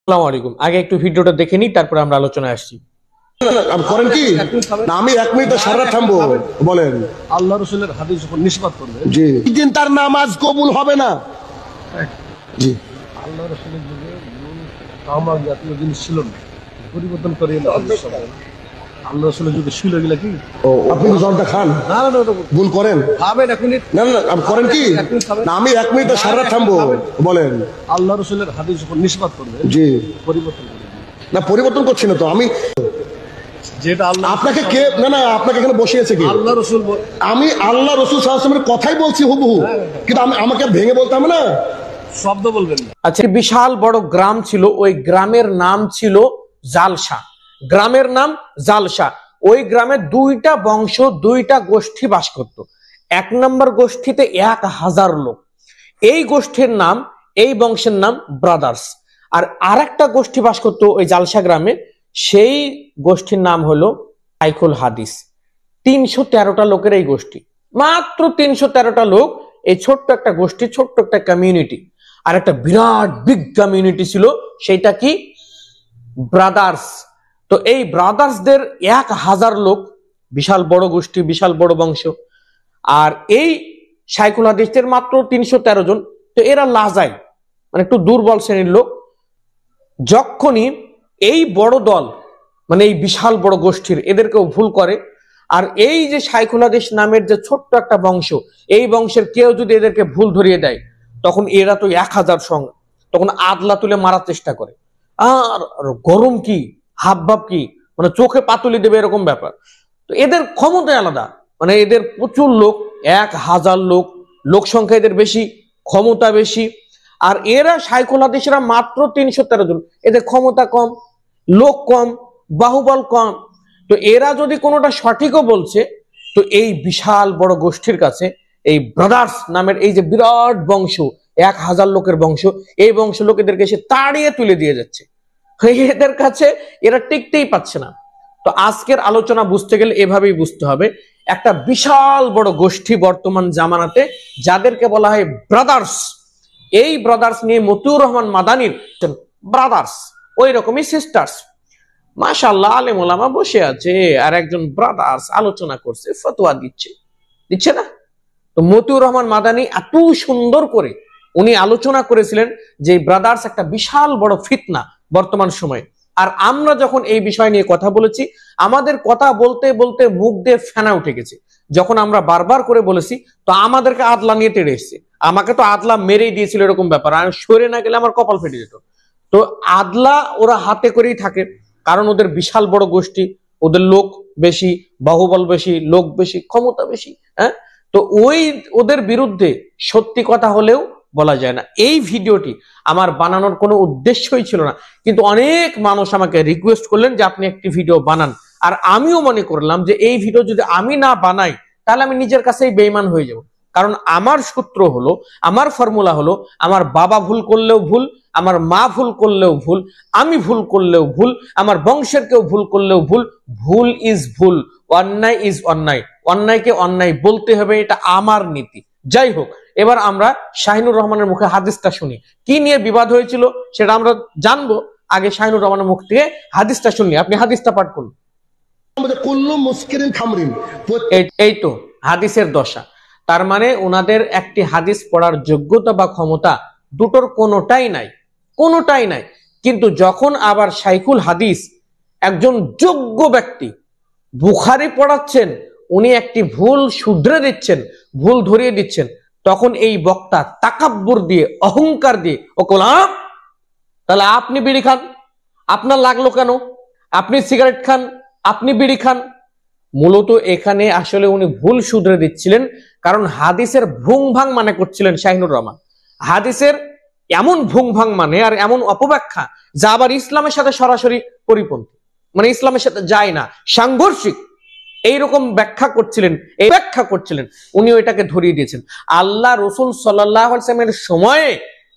আসসালামু আলাইকুম। আগে একটু ভিডিওটা দেখে নিই, তারপরে আমরা আলোচনায় আসছি। করেন কি না, আমি 1 মিনিট সারা থামবো। বলেন আল্লাহ রাসূলের হাদিস যখন নিষ্পাত করবে, জি, দিন তার নামাজ কবুল হবে না। জি, আল্লাহ রাসূলের যুগে তামাক জাতীয় জিনিস ছিল না, পরিবর্তন করে এলো আল্লাহ রাসূলের যুগে ছিল এগুলা কি? ও আপনি জলটা খান? না না না, ভুল করেন। খাবেন 1 মিনিট। না না, করেন কি না, আমি 1 মিনিট সারা থামবো। বলেন আল্লাহ রাসূলের হাদিস যখন নিষ্পাত করবে, জি, পরিবর্তন করে না পরিবর্তন করছি না তো আমি। যেটা আল্লাহ আপনাকে কে, না না, আপনাকে এখানে বসিয়েছে কি? আল্লাহ রাসূল আমি আল্লাহ রাসূল সাল্লাল্লাহু আলাইহি ওয়াসাল্লামের কথাই বলছি হুবহু, কিন্তু আমাকে ভেঙে বলতে হবে না, শব্দ বলবেন না। আচ্ছা, বিশাল বড় গ্রাম ছিল, ওই গ্রামের নাম ছিল জালসা। গ্রামের নাম জালসা। ওই গ্রামে 2টা বংশ, 2টা গোষ্ঠী বাস করত। 1 নম্বর গোষ্ঠীতে 1000 লোক। এই গোষ্ঠীর নাম, এই বংশের নাম ব্রাদার্স। আর আরেকটা গোষ্ঠী বাস করতো ওই জালসা গ্রামে, সেই গোষ্ঠীর নাম হলো শাইখুল হাদিস। 313টা লোকের এই গোষ্ঠী, মাত্র 313টা লোক। এই ছোট্ট একটা গোষ্ঠী, ছোট্ট একটা কমিউনিটি। আর একটা বিরাট বিগ কমিউনিটি ছিল, সেটা কি? ব্রাদার্স। তো এই ব্রাদার্সদের 1000 লোক, বিশাল বড় গোষ্ঠী, বিশাল বড় বংশ। আর এই শাইখুল হাদিসের মাত্র 313 জন। তো এরা লাজাই, মানে একটু দুর্বল শ্রেণীর লোক। যখনই এই বড় দল, মানে এই বিশাল বড় গোষ্ঠীর, এদেরকেও ভুল করে, আর এই যে শাইখুল হাদিস নামের যে ছোট্ট একটা বংশ, এই বংশের কেউ যদি এদেরকে ভুল ধরিয়ে দেয়, তখন এরা তো 1000 সঙ্গে, তখন আদলা তুলে মারার চেষ্টা করে। আর গরম কি, হাবভাব কি, মানে চোখে পাতুলি দেবে এরকম ব্যাপার। তো এদের ক্ষমতাই আলাদা, মানে এদের প্রচুর লোক, 1000 লোক, লোক সংখ্যা এদের বেশি, ক্ষমতা বেশি। আর এরা শাইখুল হাদিসরা মাত্র 313 জন, এদের ক্ষমতা কম, লোক কম, বাহুবল কম। তো এরা যদি কোনোটা সঠিকও বলছে, তো এই বিশাল বড় গোষ্ঠীর কাছে এই ব্রাদার্স নামের এই যে বিরাট বংশ, 1000 লোকের বংশ, এই বংশ লোকেদেরকে এসে তাড়িয়ে তুলে দিয়ে যাচ্ছে। এদের কাছে এরা টিকতেই পাচ্ছে না। তো আজকের আলোচনা বুঝতে গেলে এভাবেই বুঝতে হবে, একটা বিশাল বড় গোষ্ঠী বর্তমান জামানাতে, যাদেরকে বলা হয় ব্রাদার্স। এই ব্রাদার্স নিয়ে মতিউর রহমান মাদানির ব্রাদার্স, ওই রকমই সিস্টার্স। মাশাআল্লাহ, আলেম ওলামা বসে আছে, আর একজন ব্রাদার্স আলোচনা করছে, ফতোয়া দিচ্ছে না? তো মতিউর রহমান মাদানি এত সুন্দর করে উনি আলোচনা করেছিলেন যে ব্রাদার্স একটা বিশাল বড় ফিতনা বর্তমান সময়ে। আর আমরা যখন এই বিষয় নিয়ে কথা বলেছি, আমাদের কথা বলতে বলতে মুখ দিয়ে ফেনা উঠে গেছে। যখন আমরা বারবার করে বলেছি, তো আমাদেরকে আদলা নিয়ে তেড়ে এসছে। আমাকে তো আদলা মেরেই দিয়েছিল, এরকম ব্যাপার। আর সরে না গেলে আমার কপাল ফেটে যেত। তো আদলা ওরা হাতে করেই থাকে, কারণ ওদের বিশাল বড় গোষ্ঠী, ওদের লোক বেশি, বাহুবল বেশি, লোক বেশি, ক্ষমতা বেশি। হ্যাঁ, তো ওদের বিরুদ্ধে সত্যি কথা হলেও বলা যায় না। এই ভিডিওটি আমার বানানোর কোনো উদ্দেশ্যই ছিল না, কিন্তু অনেক মানুষ আমাকে রিকোয়েস্ট করলেন যে আপনি একটি ভিডিও বানান। আর আমিও মনে করলাম যে এই ভিডিও যদি আমি না বানাই, তাহলে আমি নিজের কাছেই বেঈমান হয়ে যাব। কারণ আমার সূত্র হলো, আমার ফর্মুলা হলো, আমার বাবা ভুল করলেও ভুল, আমার মা ভুল করলেও ভুল, আমি ভুল করলেও ভুল, আমার বংশের কেউ ভুল করলেও ভুল। ভুল ইজ ভুল, অন্যায় ইজ অন্যায়, অন্যায়কে অন্যায় বলতে হবে, এটা আমার নীতি। যাই হোক, এবার আমরা শাহিনুর রহমানের মুখে হাদিসটা শুনি। কি নিয়ে বিবাদ হয়েছিল সেটা আমরা জানবো। আগে শাহিনুর রহমানের মুখ থেকে হাদিসটা শুনি। আপনি হাদিসটা পাঠ করুন। এই তো হাদিসের দশা। তার মানে ওনাদের একটি হাদিস পড়ার যোগ্যতা বা ক্ষমতা দুটোর কোনোটাই নাই। কিন্তু যখন আবার শাইখুল হাদিস, একজন যোগ্য ব্যক্তি, বুখারী পড়াচ্ছেন, উনি একটি ভুল শুধরে দিচ্ছেন, ভুল ধরিয়ে দিচ্ছেন, তখন এই বক্তা তাকাব্বুর দিয়ে, অহংকার দিয়ে ও কলাম, তাহলে আপনি বিড়ি খান, আপনার লাগলো কেন? আপনি সিগারেট খান, আপনি বিড়ি খান। মূলত এখানে আসলে উনি ভুল শুধরে দিচ্ছিলেন, কারণ হাদিসের ভুংভাং মানে করছিলেন শাহিনুর রহমান। হাদিসের এমন ভুংভাং মানে আর এমন অপব্যাখ্যা, যা আবার ইসলামের সাথে সরাসরি পরিপন্থী, মানে ইসলামের সাথে যায় না, সাংঘর্ষিক। এইরকম ব্যাখ্যা করছিলেন উনি, ওইটাকে ধরিয়ে দিয়েছেন। আল্লাহ রসুল সাল্লাল্লাহু আলাইহি ওয়াসাল্লামের সময়ে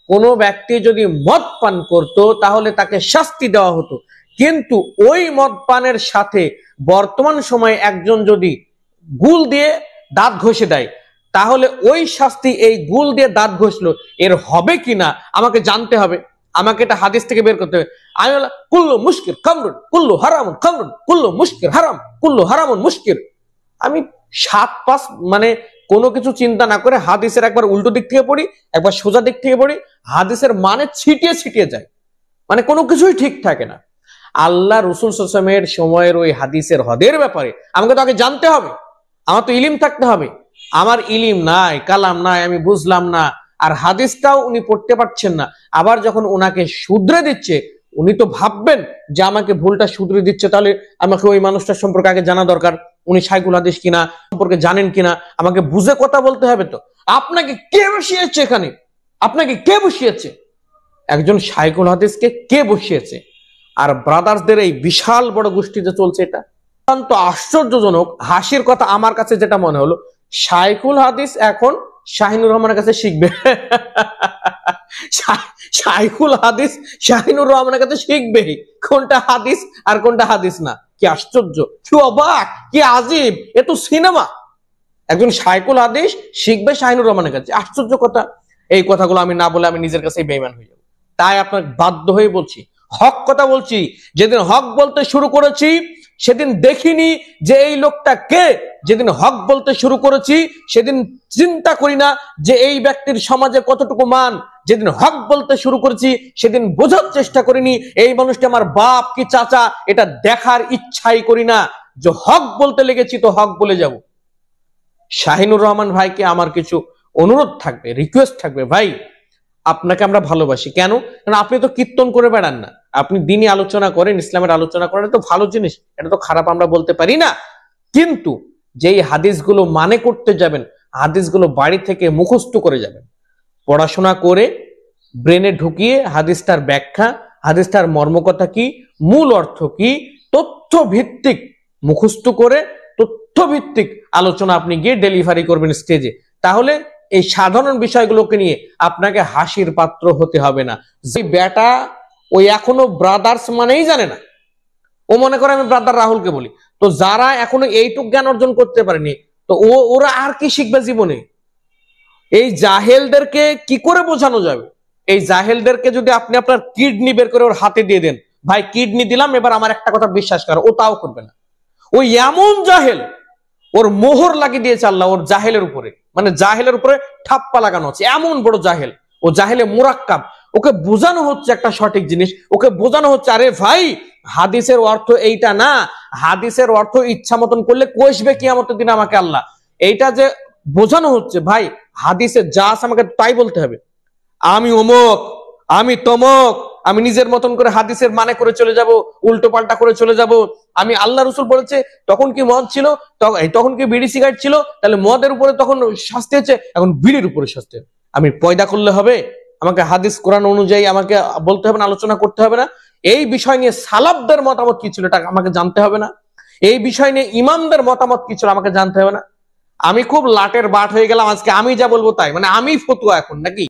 কোনো ব্যক্তি যদি মদ পান করত, তাহলে তাকে শাস্তি দেওয়া হতো। কিন্তু ওই মদ পানের সাথে বর্তমান সময়ে একজন যদি গুল দিয়ে দাঁত ঘষে দেয়, তাহলে ওই শাস্তি এই গুল দিয়ে দাঁত ঘষলো এর হবে কিনা আমাকে জানতে হবে। আমাকে এটা হাদিস থেকে বের করতে হবে। আমি বললাম কুল্লু মুশকির খামরুন কুল্লু হারামুন খামরুন কুল্লু মুশকির হারাম কুল্লু হারামুন মুশকির। আমি 7-5 মানে কোনো কিছু চিন্তা না করে হাদিসের একবার উল্টো দিক থেকে পড়ি, একবার সোজা দিক থেকে পড়ি, হাদিসের মানে ছিটিয়ে ছিটিয়ে যায়, মানে কোনো কিছুই ঠিক থাকে না। আল্লাহ রসুল সাল্লাল্লাহু আলাইহি ওয়াসাল্লামের সময়ের ওই হাদিসের হদের ব্যাপারে আমাকে তো আগে জানতে হবে, আমার তো ইলিম থাকতে হবে। আমার ইলিম নাই, কালাম নাই, আমি বুঝলাম না, আর হাদিসটাও উনি পড়তে পারছেন না। আবার যখন ওনাকে শুধরে দিচ্ছে, উনি তো ভাববেন যে আমাকে ভুলটা শুধরে দিচ্ছে, তাহলে আমাকে ওই মানুষটার সম্পর্কে আগে জানা দরকার, উনি শাইখুল হাদিস কিনা, সম্পর্কে জানেন কিনা, আমাকে বুঝে কথা বলতে হবে। তো আপনাকে কে বসিয়েছে এখানে? আপনাকে কে বসিয়েছে? একজন শাইখুল হাদিসকে কে বসিয়েছে? আর ব্রাদার্সদের এই বিশাল বড় গোষ্ঠীতে চলছে এটা অত্যন্ত আশ্চর্যজনক। হাসির কথা আমার কাছে যেটা মনে হলো, শাইখুল হাদিস এখন শাহিনুর রহমানের কাছে শিখবে। শাইখুল হাদিস শাহিনুর রহমানের কাছে শিখবে কোনটা হাদিস আর কোনটা হাদিস না। কি আশ্চর্য, কি অবাক, কি আজীব, এ তো সিনেমা। একজন শাইখুল হাদিস শিখবে শাহিনুর রহমানের কাছে, আশ্চর্য কথা। এই কথাগুলো আমি না বলে আমি নিজের কাছেই বেঈমান হয়ে যাব। তাই আপনার বাধ্য হয়ে বলছি, হক কথা বলছি। যেদিন হক বলতে শুরু করেছি সেদিন দেখিনি যে এই লোকটা কে। যেদিন হক বলতে শুরু করেছি সেদিন চিন্তা করি না যে এই ব্যক্তির সমাজে কতটুকু মান। যেদিন হক বলতে শুরু করেছি সেদিন বোঝার চেষ্টা করিনি এই মানুষটা আমার বাপ কি চাচা, এটা দেখার ইচ্ছাই করি না। যে হক বলতে লেগেছি তো হক বলে যাব। শাহিনুর রহমান ভাইকে আমার কিছু অনুরোধ থাকবে, রিকোয়েস্ট থাকবে, ভাই আপনাকে আমরা ভালোবাসি। কেন? কারণ আপনি তো কীর্তন করে বেড়ান না, আপনি দিনই আলোচনা করেন, ইসলামের আলোচনা করেন, এটা তো ভালো জিনিস, এটা তো খারাপ আমরা বলতে পারি না। কিন্তু যেই হাদিসগুলো মানে করতে যাবেন, হাদিসগুলো বাড়ি থেকে মুখস্থ করে যাবেন, পড়াশোনা করে ব্রেনে ঢুকিয়ে হাদিসটার ব্যাখ্যা, হাদিসটার মর্মকথা কি, মূল অর্থ কি, তথ্য ভিত্তিক মুখস্থ করে তথ্য ভিত্তিক আলোচনা আপনি গিয়ে ডেলিভারি করবেন স্টেজে। তাহলে এই সাধারণ বিষয়গুলোকে নিয়ে আপনাকে হাসির পাত্র হতে হবে না। যে বেটা ওই এখনো ব্রাদার্স মানেই জানে না, ও মনে করে আমি ব্রাদার রাহুলকে বলি। তো যারা এখনো এইটুক জ্ঞান অর্জন করতে পারেনি, তো ওরা আর কি শিখবে জীবনে? এই জাহেলদেরকে কি করে বোঝানো যাবে? এই জাহেলদেরকে যদি আপনি আপনার কিডনি বের করে ওর হাতে দিয়ে দেন, ভাই কিডনি দিলাম, এবার আমার একটা কথা বিশ্বাস করো, ও তাও করবে না। ওই এমন জাহেল, ওর মোহর লাগিয়ে দিয়েছে আল্লাহ ওর জাহেলের উপরে, মানে জাহেলের উপরে ঠাপ্পা লাগানো হচ্ছে। এমন বড় জাহেল, ও জাহেলে মুরাক্কাব। ওকে বোঝানো হচ্ছে একটা সঠিক জিনিস, ওকে বোঝানো হচ্ছে আরে ভাই হাদিসের অর্থ এইটা না, হাদিসের অর্থ ইচ্ছা মতন করলে কষবে কিয়ামতের দিন আমাকে আল্লাহ। এইটা যে বোঝানো হচ্ছে, ভাই হাদিসে যা আছে আমাকে তাই বলতে হবে। আমি অমুক, আমি তমক, আমি নিজের মতন করে হাদিসের মানে করে চলে যাব, উল্টো পাল্টা করে চলে যাব। আমি আল্লাহ রসুল বলেছে তখন কি মদ ছিল, তখন কি বিড়ি সিগারেট ছিল, তাহলে মদের উপরে তখন শাস্তি হচ্ছে, এখন বিড়ির উপরে শাস্তি। আমি পয়দা করলে হবে? আমাকে হাদিস কোরআন অনুযায়ী আমাকে বলতে হবে না, আলোচনা করতে হবে না? এই বিষয় নিয়ে সালাফদের মতামত কি ছিল এটা আমাকে জানতে হবে না? এই বিষয় নিয়ে ইমামদের মতামত কি ছিল আমাকে জানতে হবে না? আমি খুব লাটের বাট হয়ে গেলাম আজকে, আমি যা বলবো তাই, মানে আমি ফতুয়া এখন নাকি?